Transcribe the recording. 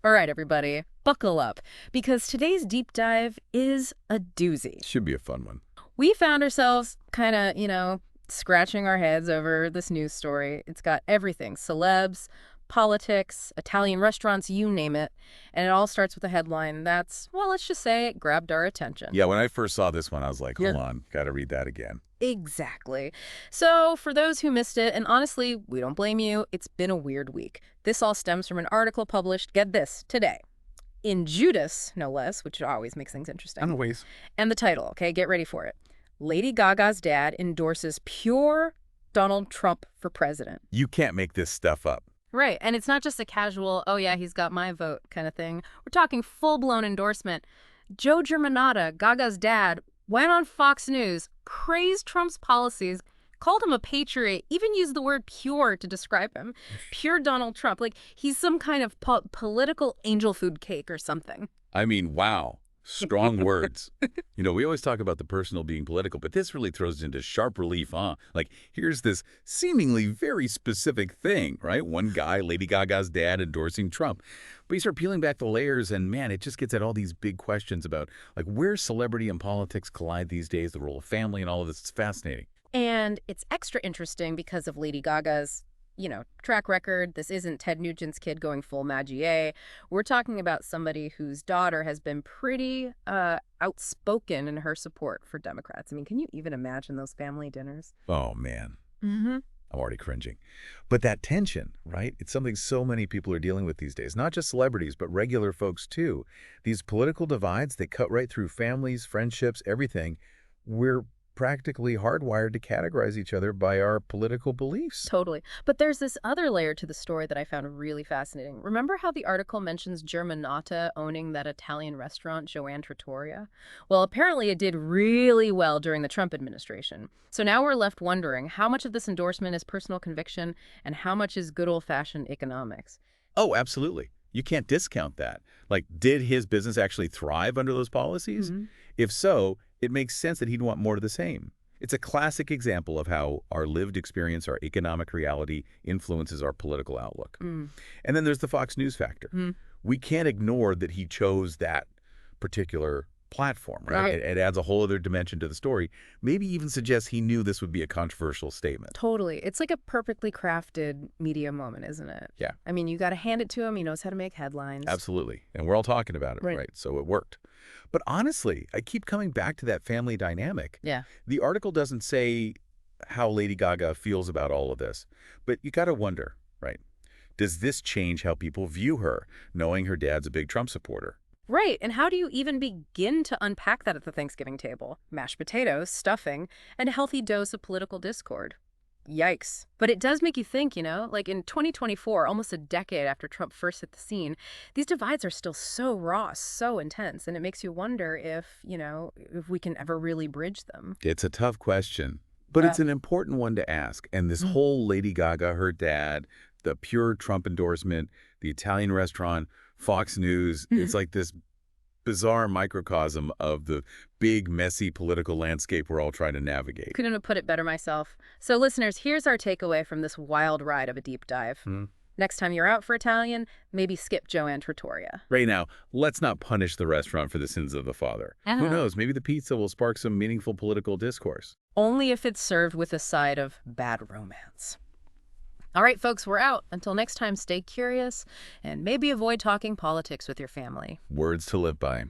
All right, everybody, buckle up, because today's deep dive is a doozy. Should be a fun one. We found ourselves kind of, scratching our heads over this news story. It's got everything: celebs, politics, Italian restaurants, you name it. And it all starts with a headline that's, well, let's just say it grabbed our attention. Yeah, when I first saw this one, I was like, Yeah. hold on, got to read that again. Exactly. So, for those who missed it, and honestly, we don't blame you, it's been a weird week. This all stems from an article published, get this, today, in Judas, no less, which always makes things interesting. Always. And the title, okay, get ready for it. Lady Gaga's dad endorses pure Donald Trump for president. You can't make this stuff up. Right, and it's not just a casual, oh yeah, he's got my vote kind of thing. We're talking full-blown endorsement. Joe Germanotta, Gaga's dad, went on Fox News, praised Trump's policies, called him a patriot, even used the word pure to describe him. Pure Donald Trump. Like, he's some kind of political angel food cake or something. I mean, wow. Strong words. We always talk about the personal being political, but this really throws it into sharp relief, huh? Like, here's this seemingly very specific thing, right? One guy, Lady Gaga's dad, endorsing Trump. But you start peeling back the layers, and man, it just gets at all these big questions about, like, where celebrity and politics collide these days, the role of family and all of this. It's fascinating. And it's extra interesting because of Lady Gaga's track record. This isn't Ted Nugent's kid going full Magier. We're talking about somebody whose daughter has been pretty outspoken in her support for Democrats. I mean, can you even imagine those family dinners? Oh, man. Mm-hmm. I'm already cringing. But that tension, right? It's something so many people are dealing with these days. Not just celebrities, but regular folks, too. These political divides, they cut right through families, friendships, everything. We're practically hardwired to categorize each other by our political beliefs. Totally. But there's this other layer to the story that I found really fascinating. Remember how the article mentions Germanotta owning that Italian restaurant, Joanne Trattoria? Well, apparently it did really well during the Trump administration. So now we're left wondering how much of this endorsement is personal conviction and how much is good old-fashioned economics. Oh, absolutely. You can't discount that. Like, did his business actually thrive under those policies? Mm-hmm. If so, it makes sense that he'd want more of the same. It's a classic example of how our lived experience, our economic reality, influences our political outlook. And then there's the Fox News factor. We can't ignore that he chose that particular platform, right? It adds a whole other dimension to the story. Maybe even suggests he knew this would be a controversial statement. Totally. It's like a perfectly crafted media moment, isn't it? Yeah. I mean, you got to hand it to him. He knows how to make headlines. Absolutely. And we're all talking about it, right? So it worked. But honestly, I keep coming back to that family dynamic. Yeah. The article doesn't say how Lady Gaga feels about all of this, but you got to wonder, right? Does this change how people view her, knowing her dad's a big Trump supporter? Right. And how do you even begin to unpack that at the Thanksgiving table? Mashed potatoes, stuffing, and a healthy dose of political discord. Yikes. But it does make you think, like in 2024, almost a decade after Trump first hit the scene, these divides are still so raw, so intense. And it makes you wonder if we can ever really bridge them. It's a tough question, but it's an important one to ask. And this whole Lady Gaga, her dad, the pure Trump endorsement, the Italian restaurant, Fox News, it's like this bizarre microcosm of the big, messy political landscape we're all trying to navigate. Couldn't have put it better myself. So listeners, here's our takeaway from this wild ride of a deep dive. Next time you're out for Italian, maybe skip Joanne Trattoria. Right now, let's not punish the restaurant for the sins of the father. Who knows? Maybe the pizza will spark some meaningful political discourse. Only if it's served with a side of bad romance. All right, folks, we're out. Until next time, stay curious and maybe avoid talking politics with your family. Words to live by.